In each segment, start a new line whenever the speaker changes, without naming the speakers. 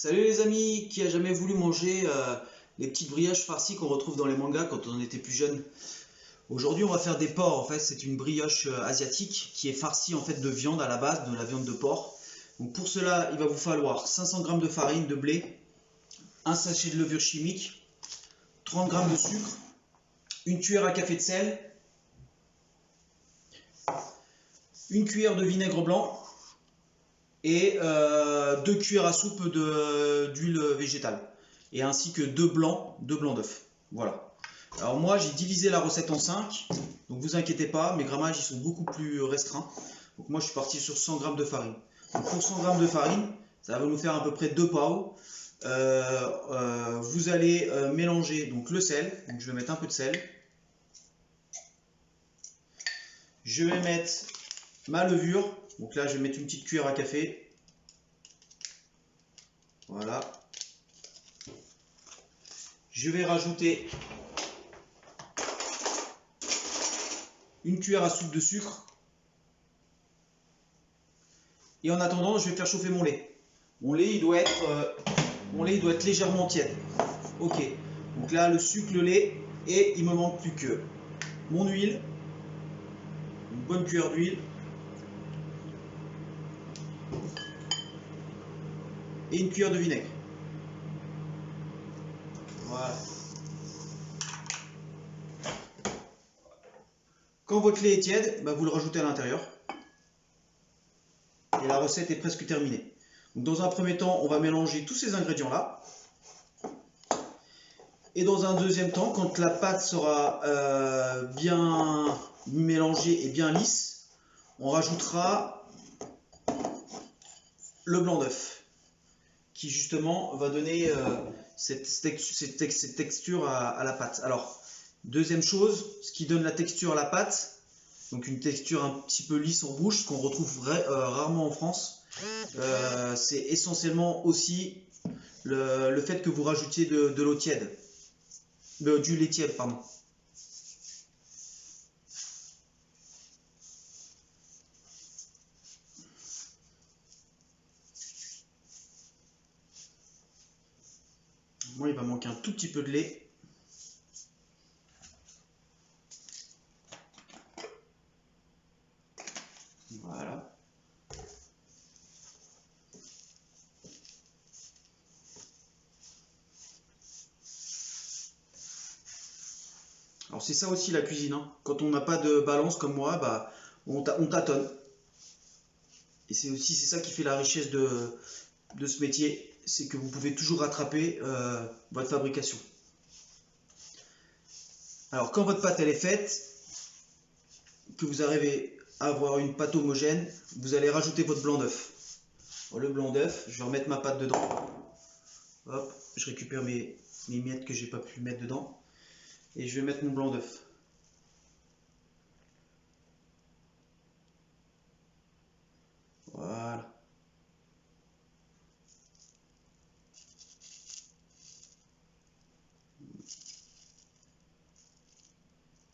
Salut les amis, qui a jamais voulu manger les petites brioches farcies qu'on retrouve dans les mangas quand on était plus jeune. Aujourd'hui on va faire des porcs. En fait c'est une brioche asiatique qui est farcie en fait de viande à la base, de la viande de porc. Donc pour cela il va vous falloir 500 g de farine de blé, un sachet de levure chimique, 30 g de sucre, une cuillère à café de sel, une cuillère de vinaigre blanc et 2 cuillères à soupe d'huile végétale, et ainsi que 2 blancs d'œufs. Voilà. Alors moi j'ai divisé la recette en 5, donc vous inquiétez pas, mes grammages ils sont beaucoup plus restreints. Donc moi je suis parti sur 100 g de farine. Donc pour 100 g de farine, ça va nous faire à peu près 2 pao. Vous allez mélanger donc le sel, donc je vais mettre un peu de sel. Je vais mettre ma levure, donc là je vais mettre une petite cuillère à café. Voilà. Je vais rajouter une cuillère à soupe de sucre. Et en attendant, je vais faire chauffer mon lait. Mon lait, il doit être légèrement tiède. Ok. Donc là, le sucre, le lait, et il me manque plus que mon huile, une bonne cuillère d'huile, et une cuillère de vinaigre. Voilà. Quand votre lait est tiède, vous le rajoutez à l'intérieur. Et la recette est presque terminée. Donc dans un premier temps, on va mélanger tous ces ingrédients-là. Et dans un deuxième temps, quand la pâte sera bien mélangée et bien lisse, on rajoutera le blanc d'œuf, qui justement va donner cette texture à la pâte. Alors, deuxième chose, ce qui donne la texture à la pâte, donc une texture un petit peu lisse en bouche, ce qu'on retrouve rarement en France, c'est essentiellement aussi le fait que vous rajoutiez de l'eau tiède, du lait tiède, pardon. Moi, il va manquer un tout petit peu de lait. Voilà. Alors c'est ça aussi la cuisine, hein. Quand on n'a pas de balance comme moi, on tâtonne. Et c'est ça qui fait la richesse de ce métier, c'est que vous pouvez toujours rattraper votre fabrication. Alors quand votre pâte elle est faite, que vous arrivez à avoir une pâte homogène, vous allez rajouter votre blanc d'œuf. Le blanc d'œuf, je vais remettre ma pâte dedans. Hop, je récupère mes miettes que j'ai pas pu mettre dedans. Et je vais mettre mon blanc d'œuf. Voilà.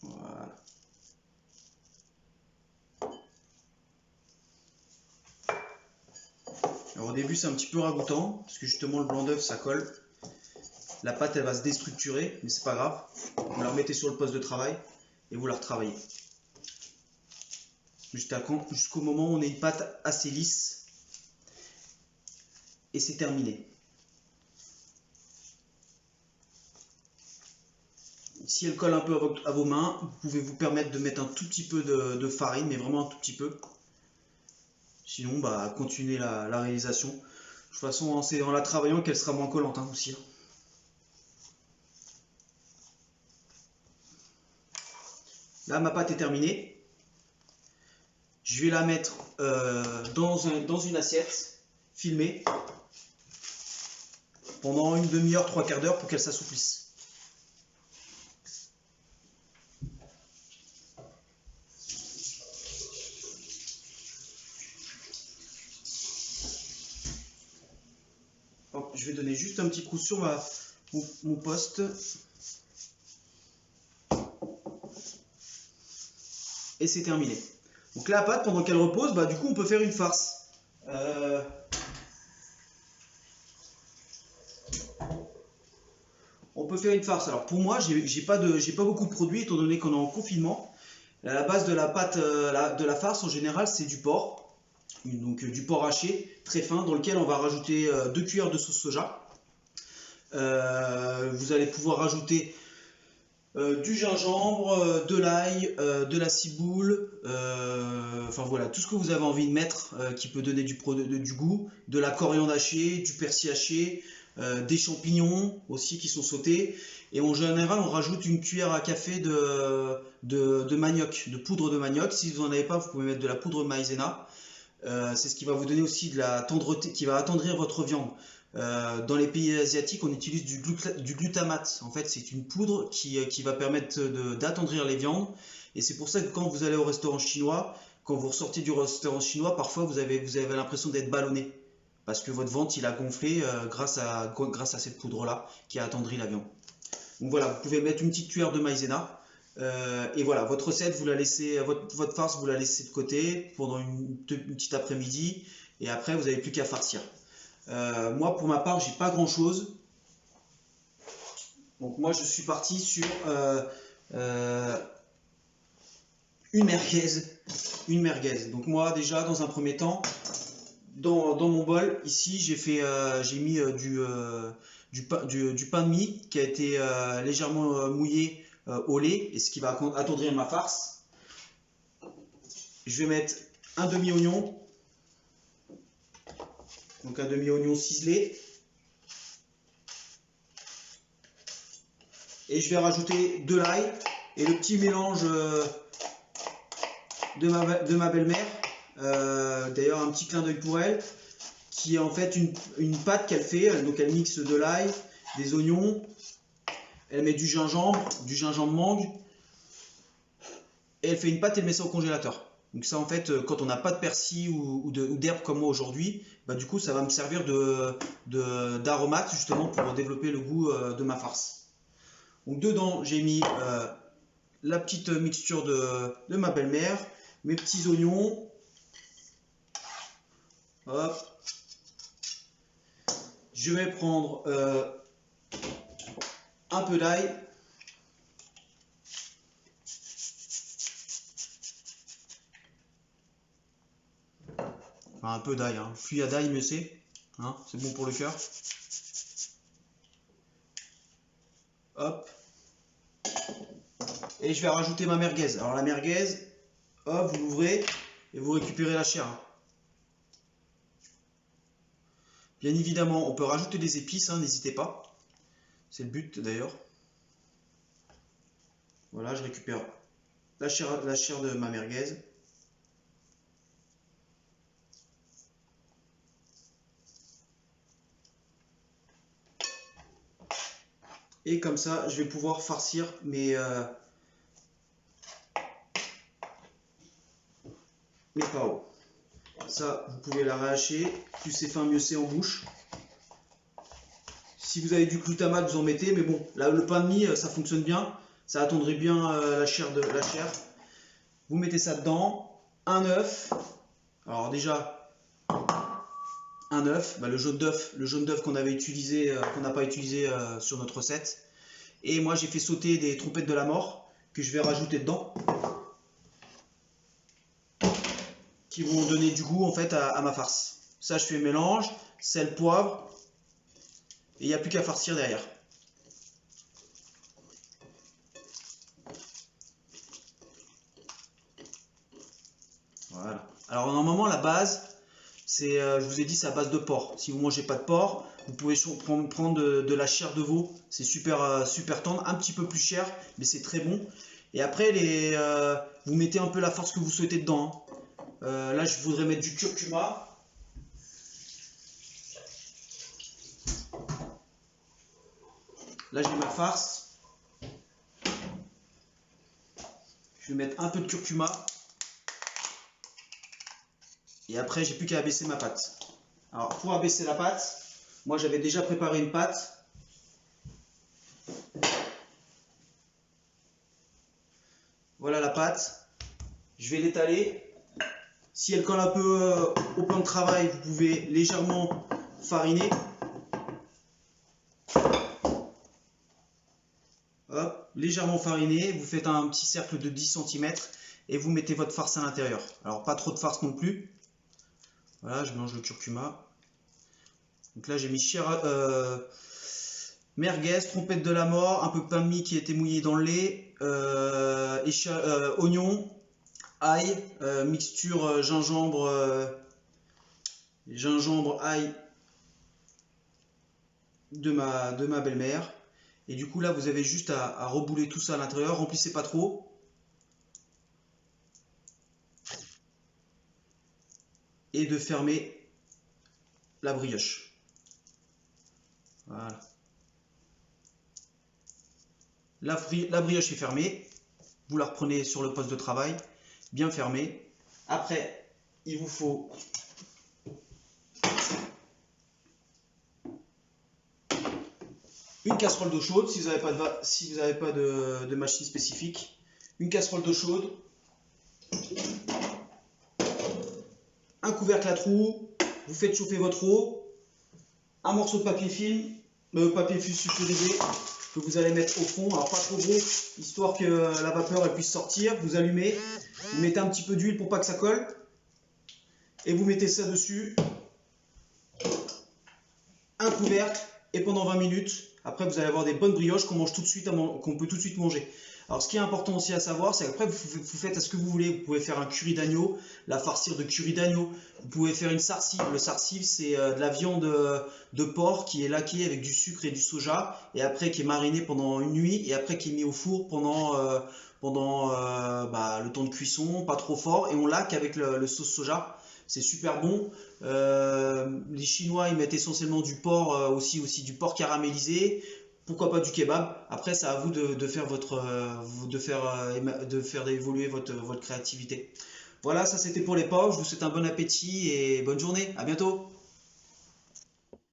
Voilà. Alors au début c'est un petit peu ragoûtant, parce que justement le blanc d'œuf ça colle. La pâte elle va se déstructurer, mais c'est pas grave. Vous la remettez sur le poste de travail et vous la retravaillez. Jusqu'au moment où on a une pâte assez lisse. Et c'est terminé. Si elle colle un peu à vos mains, vous pouvez vous permettre de mettre un tout petit peu de farine, mais vraiment un tout petit peu. Sinon, continuez la réalisation. De toute façon, c'est en la travaillant qu'elle sera moins collante aussi. Là, ma pâte est terminée. Je vais la mettre dans une assiette, filmée, pendant une demi-heure, 3/4 d'heure pour qu'elle s'assouplisse. Je vais donner juste un petit coup sur mon poste. Et c'est terminé. Donc la pâte, pendant qu'elle repose, du coup on peut faire une farce. on peut faire une farce. Alors pour moi, j'ai pas beaucoup de produits étant donné qu'on est en confinement. La base de la pâte de la farce en général, c'est du porc. Donc du porc haché très fin dans lequel on va rajouter 2 cuillères de sauce soja. Vous allez pouvoir rajouter du gingembre, de l'ail, de la ciboule, enfin voilà, tout ce que vous avez envie de mettre qui peut donner du goût, de la coriandre hachée, du persil haché, des champignons aussi qui sont sautés. Et en général, on rajoute une cuillère à café de manioc, de poudre de manioc. Si vous n'en avez pas, vous pouvez mettre de la poudre de maïzena. C'est ce qui va vous donner aussi de la tendreté, qui va attendrir votre viande. Dans les pays asiatiques, on utilise du glutamate. En fait, c'est une poudre qui va permettre d'attendrir les viandes. Et c'est pour ça que quand vous allez au restaurant chinois, quand vous ressortez du restaurant chinois, parfois vous avez l'impression d'être ballonné. Parce que votre ventre il a gonflé grâce à cette poudre-là qui a attendri la viande. Donc voilà, vous pouvez mettre une petite cuillère de maïzena. Et voilà, votre recette, vous la laissez, votre farce, vous la laissez de côté pendant une petite après-midi. Et après, vous n'avez plus qu'à farcir. Moi, pour ma part, j'ai pas grand chose. Donc moi, je suis parti sur une merguez. Donc moi, déjà, dans un premier temps, dans mon bol, ici, j'ai mis du pain de mie qui a été légèrement mouillé au lait, et ce qui va attendrir ma farce. Je vais mettre un demi-oignon. Donc un demi-oignon ciselé. Et je vais rajouter de l'ail et le petit mélange de ma belle-mère. D'ailleurs, un petit clin d'œil pour elle, qui est en fait une pâte qu'elle fait. Donc elle mixe de l'ail, des oignons, elle met du gingembre mangue, et elle fait une pâte et elle met ça au congélateur. Donc ça, en fait, quand on n'a pas de persil ou d'herbe comme moi aujourd'hui, bah, du coup ça va me servir d'aromate justement pour développer le goût de ma farce. Donc dedans j'ai mis la petite mixture de ma belle-mère, mes petits oignons. Hop. Je vais prendre un peu d'ail. Enfin, un peu d'ail, hein. Plus il y a d'ail, mieux c'est. Hein, c'est bon pour le cœur. Hop. Et je vais rajouter ma merguez. Alors la merguez, hop, vous l'ouvrez et vous récupérez la chair. Bien évidemment, on peut rajouter des épices, hein, n'hésitez pas. C'est le but d'ailleurs. Voilà, je récupère la chair de ma merguez. Et comme ça, je vais pouvoir farcir mes pao. Ça, vous pouvez la réhacher. Plus c'est fin, mieux c'est en bouche. Si vous avez du glutamate, vous en mettez. Mais bon, là, le pain de mie, ça fonctionne bien. Ça attendrait bien la chair. Vous mettez ça dedans. Un œuf. Alors déjà, un œuf. Bah, le jaune d'œuf qu'on avait utilisé, qu'on n'a pas utilisé sur notre recette. Et moi, j'ai fait sauter des trompettes de la mort que je vais rajouter dedans, qui vont donner du goût en fait à ma farce. Ça, je fais mélange, sel, poivre, et il n'y a plus qu'à farcir derrière. Voilà. Alors normalement, la base, c'est, je vous ai dit, c'est à base de porc. Si vous ne mangez pas de porc, vous pouvez prendre de la chair de veau. C'est super, super tendre, un petit peu plus cher, mais c'est très bon. Et après, vous mettez un peu la force que vous souhaitez dedans, hein. Là, je voudrais mettre du curcuma. Là, j'ai ma farce. Je vais mettre un peu de curcuma. Et après, j'ai plus qu'à abaisser ma pâte. Alors, pour abaisser la pâte, moi, j'avais déjà préparé une pâte. Voilà la pâte. Je vais l'étaler. Si elle colle un peu au plan de travail, vous pouvez légèrement fariner. légèrement fariné, vous faites un petit cercle de 10 cm et vous mettez votre farce à l'intérieur. Alors pas trop de farce non plus. Voilà, je mélange le curcuma. Donc là j'ai mis merguez, trompette de la mort, un peu de pain de mie qui a été mouillé dans le lait, oignon, ail, mixture gingembre, ail de ma belle-mère. Et du coup là vous avez juste à rebouler tout ça à l'intérieur, remplissez pas trop. Et de fermer la brioche. Voilà. La brioche est fermée. Vous la reprenez sur le poste de travail, bien fermée. Après, il vous faut une casserole d'eau chaude si vous n'avez pas de machine spécifique. Une casserole d'eau chaude. Un couvercle à trous, vous faites chauffer votre eau, un morceau de papier film, papier sulfurisé que vous allez mettre au fond, alors pas trop gros, histoire que la vapeur elle puisse sortir. Vous allumez, vous mettez un petit peu d'huile pour pas que ça colle, et vous mettez ça dessus, un couvercle, et pendant 20 minutes, après vous allez avoir des bonnes brioches qu'on peut tout de suite manger. Alors ce qui est important aussi à savoir, c'est qu'après vous faites à ce que vous voulez. Vous pouvez faire un curry d'agneau, la farcir de curry d'agneau. Vous pouvez faire une sarsive. Le sarsive, c'est de la viande de porc qui est laquée avec du sucre et du soja, et après qui est mariné pendant une nuit, et après qui est mis au four pendant le temps de cuisson, pas trop fort, et on laque avec le sauce soja. C'est super bon. Les Chinois, ils mettent essentiellement du porc, aussi du porc caramélisé. Pourquoi pas du kebab. Après, c'est à vous de faire évoluer votre créativité. Voilà, ça c'était pour les pauvres. Je vous souhaite un bon appétit et bonne journée. À bientôt.